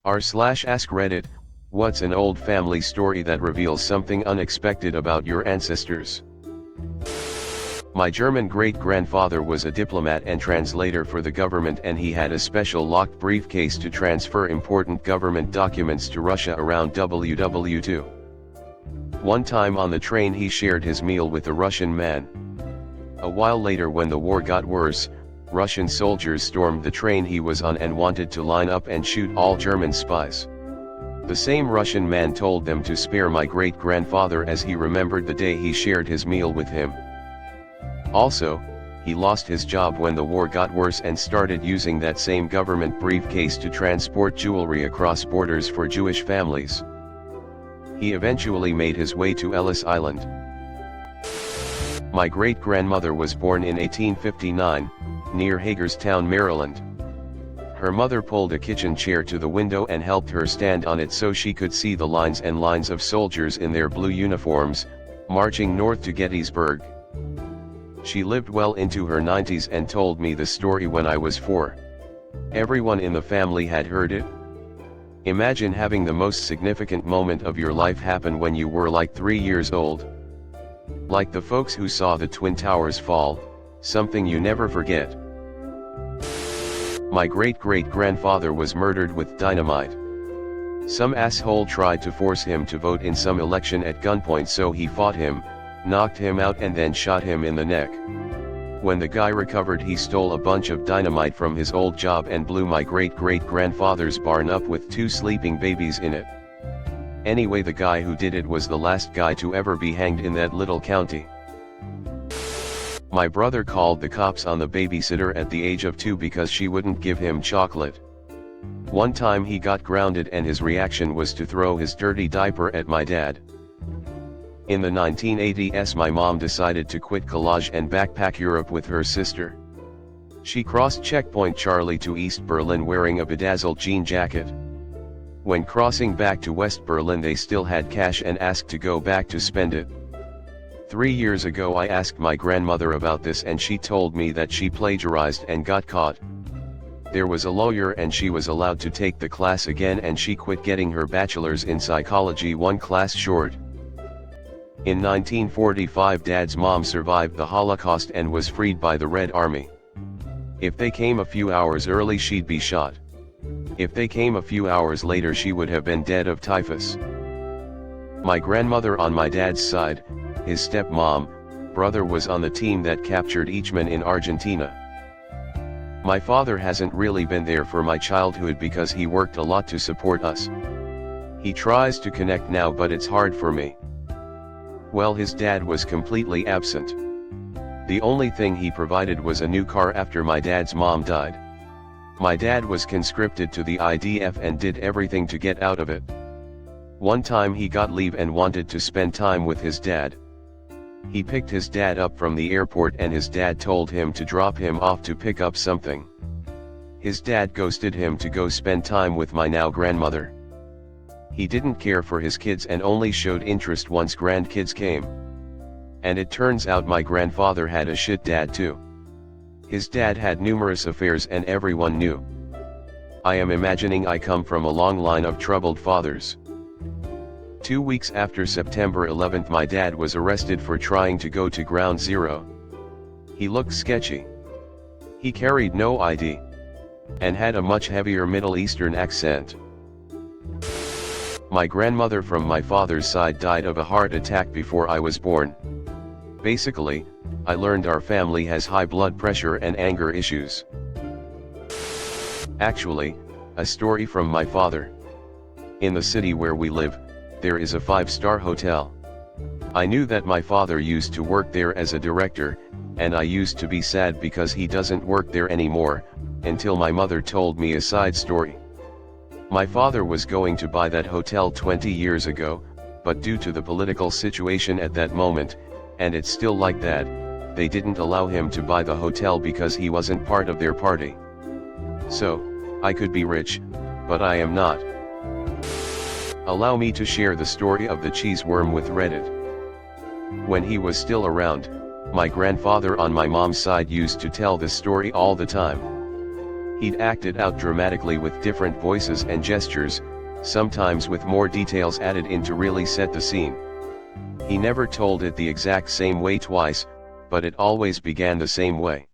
r/AskReddit, what's an old family story that reveals something unexpected about your ancestors? My German great-grandfather was a diplomat and translator for the government, and he had a special locked briefcase to transfer important government documents to Russia around WW2. One time on the train he shared his meal with a Russian man. A while later, when the war got worse, Russian soldiers stormed the train he was on and wanted to line up and shoot all German spies. The same Russian man told them to spare my great-grandfather as he remembered the day he shared his meal with him. Also, he lost his job when the war got worse and started using that same government briefcase to transport jewelry across borders for Jewish families. He eventually made his way to Ellis Island. My great-grandmother was born in 1859, near Hagerstown, Maryland. Her mother pulled a kitchen chair to the window and helped her stand on it so she could see the lines and lines of soldiers in their blue uniforms, marching north to Gettysburg. She lived well into her 90s and told me the story when I was 4. Everyone in the family had heard it. Imagine having the most significant moment of your life happen when you were like 3 years old. Like the folks who saw the Twin Towers fall, something you never forget. My great-great-grandfather was murdered with dynamite. Some asshole tried to force him to vote in some election at gunpoint, so he fought him, knocked him out and then shot him in the neck. When the guy recovered, he stole a bunch of dynamite from his old job and blew my great-great-grandfather's barn up with 2 sleeping babies in it. Anyway, the guy who did it was the last guy to ever be hanged in that little county. My brother called the cops on the babysitter at the age of 2 because she wouldn't give him chocolate. One time he got grounded and his reaction was to throw his dirty diaper at my dad. In the 1980s, my mom decided to quit college and backpack Europe with her sister. She crossed Checkpoint Charlie to East Berlin wearing a bedazzled jean jacket. When crossing back to West Berlin, they still had cash and asked to go back to spend it. 3 years ago I asked my grandmother about this and she told me that she plagiarized and got caught. There was a lawyer and she was allowed to take the class again, and she quit getting her bachelor's in psychology 1 class short. In 1945, Dad's mom survived the Holocaust and was freed by the Red Army. If they came a few hours early, she'd be shot. If they came a few hours later, she would have been dead of typhus. My grandmother on my dad's side, his stepmom, brother, was on the team that captured Eichmann in Argentina. My father hasn't really been there for my childhood because he worked a lot to support us. He tries to connect now, but it's hard for me. Well, his dad was completely absent. The only thing he provided was a new car after my dad's mom died. My dad was conscripted to the IDF and did everything to get out of it. One time he got leave and wanted to spend time with his dad. He picked his dad up from the airport and his dad told him to drop him off to pick up something. His dad ghosted him to go spend time with my now grandmother. He didn't care for his kids and only showed interest once grandkids came. And it turns out my grandfather had a shit dad too. His dad had numerous affairs and everyone knew. I am imagining I come from a long line of troubled fathers. 2 weeks after September 11th, my dad was arrested for trying to go to Ground Zero. He looked sketchy. He carried no ID. And had a much heavier Middle Eastern accent. My grandmother from my father's side died of a heart attack before I was born. Basically, I learned our family has high blood pressure and anger issues. Actually, a story from my father. In the city where we live, there is a 5-star hotel. I knew that my father used to work there as a director, and I used to be sad because he doesn't work there anymore, until my mother told me a side story. My father was going to buy that hotel 20 years ago, but due to the political situation at that moment, and it's still like that, they didn't allow him to buy the hotel because he wasn't part of their party. So, I could be rich, but I am not. Allow me to share the story of the cheese worm with Reddit. When he was still around, my grandfather on my mom's side used to tell this story all the time. He'd act it out dramatically with different voices and gestures, sometimes with more details added in to really set the scene. He never told it the exact same way twice, but it always began the same way.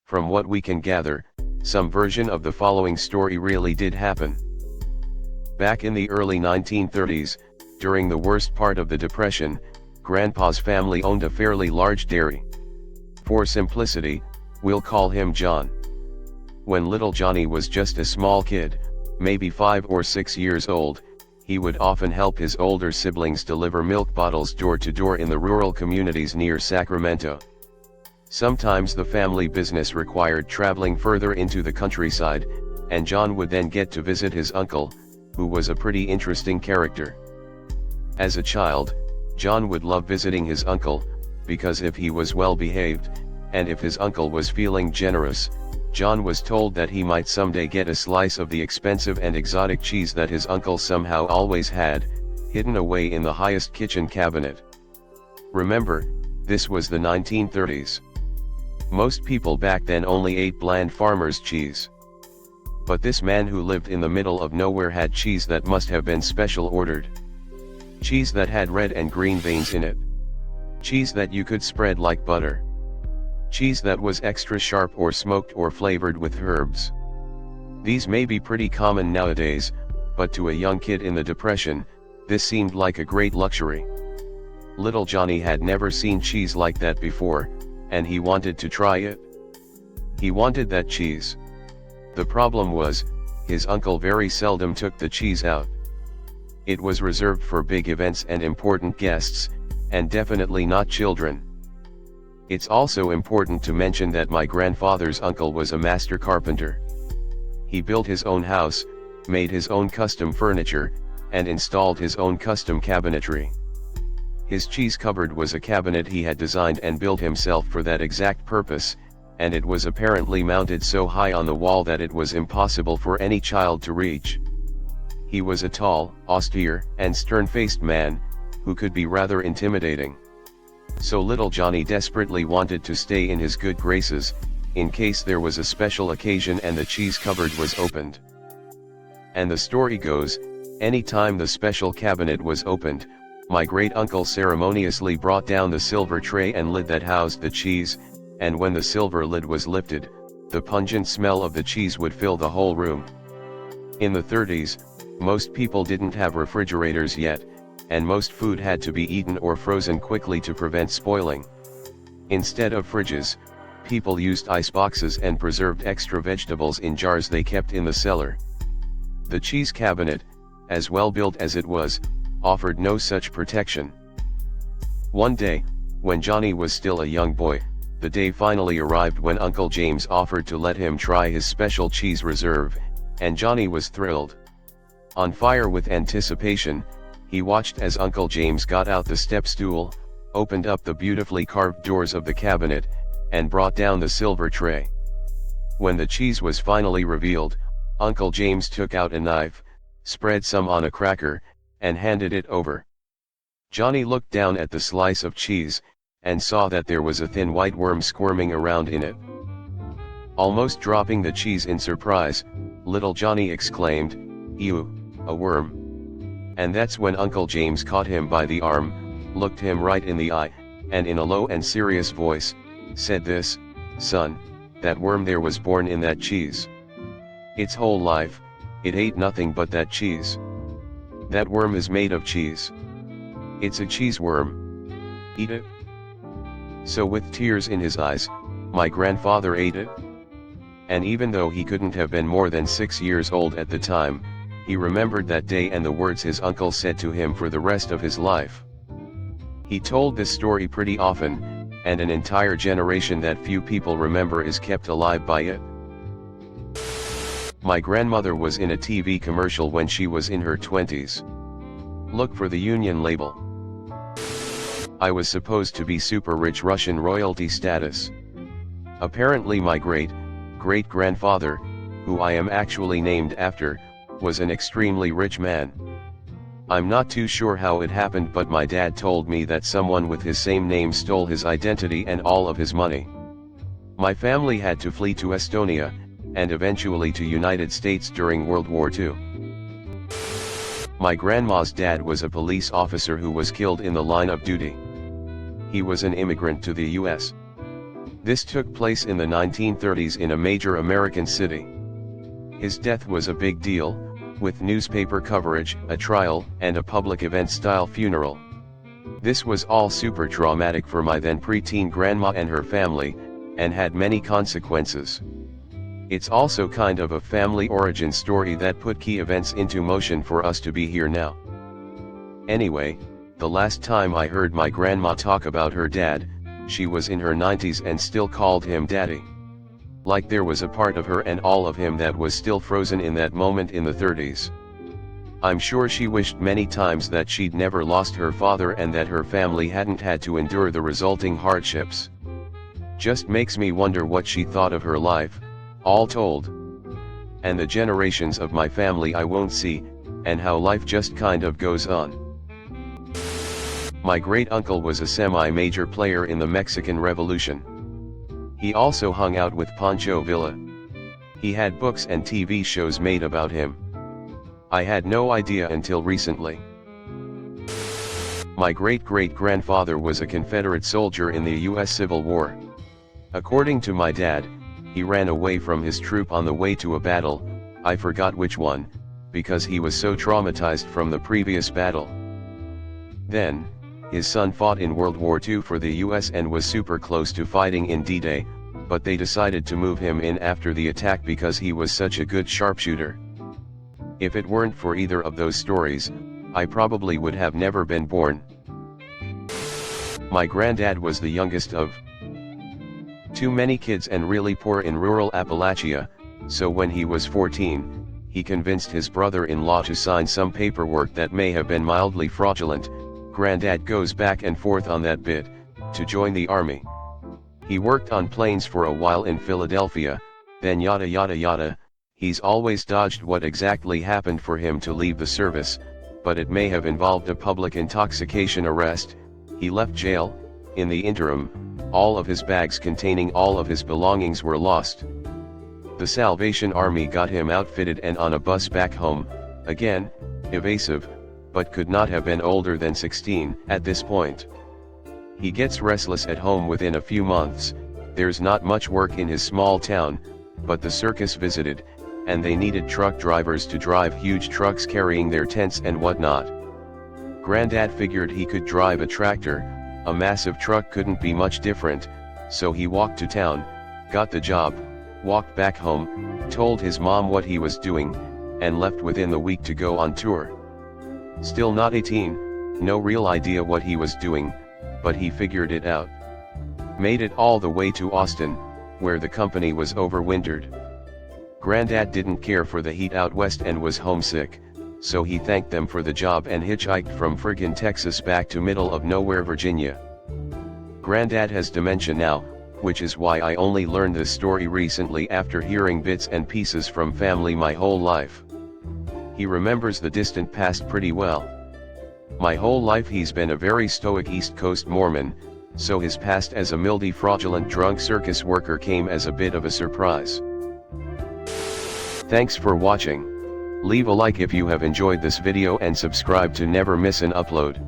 From what we can gather, some version of the following story really did happen. Back in the early 1930s, during the worst part of the Depression, Grandpa's family owned a fairly large dairy. For simplicity, we'll call him John. When little Johnny was just a small kid, maybe 5 or 6 years old, he would often help his older siblings deliver milk bottles door to door in the rural communities near Sacramento. Sometimes the family business required traveling further into the countryside, and John would then get to visit his uncle, who was a pretty interesting character. As a child, John would love visiting his uncle, because if he was well behaved, and if his uncle was feeling generous, John was told that he might someday get a slice of the expensive and exotic cheese that his uncle somehow always had, hidden away in the highest kitchen cabinet. Remember, this was the 1930s. Most people back then only ate bland farmer's cheese. But this man who lived in the middle of nowhere had cheese that must have been special ordered. Cheese that had red and green veins in it. Cheese that you could spread like butter. Cheese that was extra sharp or smoked or flavored with herbs. These may be pretty common nowadays, but to a young kid in the Depression, this seemed like a great luxury. Little Johnny had never seen cheese like that before, and he wanted to try it. He wanted that cheese. The problem was, his uncle very seldom took the cheese out. It was reserved for big events and important guests, and definitely not children. It's also important to mention that my grandfather's uncle was a master carpenter. He built his own house, made his own custom furniture, and installed his own custom cabinetry. His cheese cupboard was a cabinet he had designed and built himself for that exact purpose, and it was apparently mounted so high on the wall that it was impossible for any child to reach. He was a tall, austere, and stern-faced man, who could be rather intimidating. So little Johnny desperately wanted to stay in his good graces, in case there was a special occasion and the cheese cupboard was opened. And the story goes, any time the special cabinet was opened, my great-uncle ceremoniously brought down the silver tray and lid that housed the cheese, and when the silver lid was lifted, the pungent smell of the cheese would fill the whole room. In the 30s, most people didn't have refrigerators yet, and most food had to be eaten or frozen quickly to prevent spoiling. Instead of fridges, people used ice boxes and preserved extra vegetables in jars they kept in the cellar. The cheese cabinet, as well built as it was, offered no such protection. One day, when Johnny was still a young boy, the day finally arrived when Uncle James offered to let him try his special cheese reserve, and Johnny was thrilled. On fire with anticipation, he watched as Uncle James got out the step stool, opened up the beautifully carved doors of the cabinet, and brought down the silver tray. When the cheese was finally revealed, Uncle James took out a knife, spread some on a cracker, and handed it over. Johnny looked down at the slice of cheese, and saw that there was a thin white worm squirming around in it. Almost dropping the cheese in surprise, little Johnny exclaimed, "Ew, a worm." And that's when Uncle James caught him by the arm, looked him right in the eye, and in a low and serious voice, said this, "Son, that worm there was born in that cheese. Its whole life, it ate nothing but that cheese. That worm is made of cheese. It's a cheese worm. Eat it." So with tears in his eyes, my grandfather ate it. And even though he couldn't have been more than 6 years old at the time, he remembered that day and the words his uncle said to him for the rest of his life. He told this story pretty often, and an entire generation that few people remember is kept alive by it. My grandmother was in a TV commercial when she was in her 20s. Look for the Union label. I was supposed to be super rich Russian royalty status. Apparently my great-grandfather, who I am actually named after, was an extremely rich man. I'm not too sure how it happened, but my dad told me that someone with his same name stole his identity and all of his money. My family had to flee to Estonia, and eventually to United States during World War II. My grandma's dad was a police officer who was killed in the line of duty. He was an immigrant to the US. This took place in the 1930s in a major American city. His death was a big deal, with newspaper coverage, a trial, and a public event-style funeral. This was all super traumatic for my then preteen grandma and her family, and had many consequences. It's also kind of a family origin story that put key events into motion for us to be here now. Anyway, the last time I heard my grandma talk about her dad, she was in her 90s and still called him daddy. Like there was a part of her and all of him that was still frozen in that moment in the 30s. I'm sure she wished many times that she'd never lost her father and that her family hadn't had to endure the resulting hardships. Just makes me wonder what she thought of her life, all told. And the generations of my family I won't see, and how life just kind of goes on. My great-uncle was a semi-major player in the Mexican Revolution. He also hung out with Pancho Villa. He had books and TV shows made about him. I had no idea until recently. My great-great-grandfather was a Confederate soldier in the US Civil War. According to my dad, he ran away from his troop on the way to a battle, I forgot which one, because he was so traumatized from the previous battle. Then, his son fought in World War II for the US and was super close to fighting in D-Day, but they decided to move him in after the attack because he was such a good sharpshooter. If it weren't for either of those stories, I probably would have never been born. My granddad was the youngest of too many kids and really poor in rural Appalachia, so when he was 14, he convinced his brother-in-law to sign some paperwork that may have been mildly fraudulent. Granddad goes back and forth on that bit, to join the army. He worked on planes for a while in Philadelphia, then yada yada yada. He's always dodged what exactly happened for him to leave the service, but it may have involved a public intoxication arrest. He left jail. In the interim, all of his bags containing all of his belongings were lost. The Salvation Army got him outfitted and on a bus back home, again, evasive, but could not have been older than 16 at this point. He gets restless at home within a few months. There's not much work in his small town, but the circus visited, and they needed truck drivers to drive huge trucks carrying their tents and whatnot. Granddad figured he could drive a tractor. A massive truck couldn't be much different, so he walked to town, got the job, walked back home, told his mom what he was doing, and left within the week to go on tour. Still not 18, no real idea what he was doing, but he figured it out. Made it all the way to Austin, where the company was overwintered. Granddad didn't care for the heat out west and was homesick, so he thanked them for the job and hitchhiked from friggin' Texas back to middle of nowhere Virginia. Granddad has dementia now, which is why I only learned this story recently after hearing bits and pieces from family my whole life. He remembers the distant past pretty well. My whole life he's been a very stoic East Coast Mormon, so his past as a mildy fraudulent drunk circus worker came as a bit of a surprise. Thanks for watching. Leave a like if you have enjoyed this video and subscribe to never miss an upload.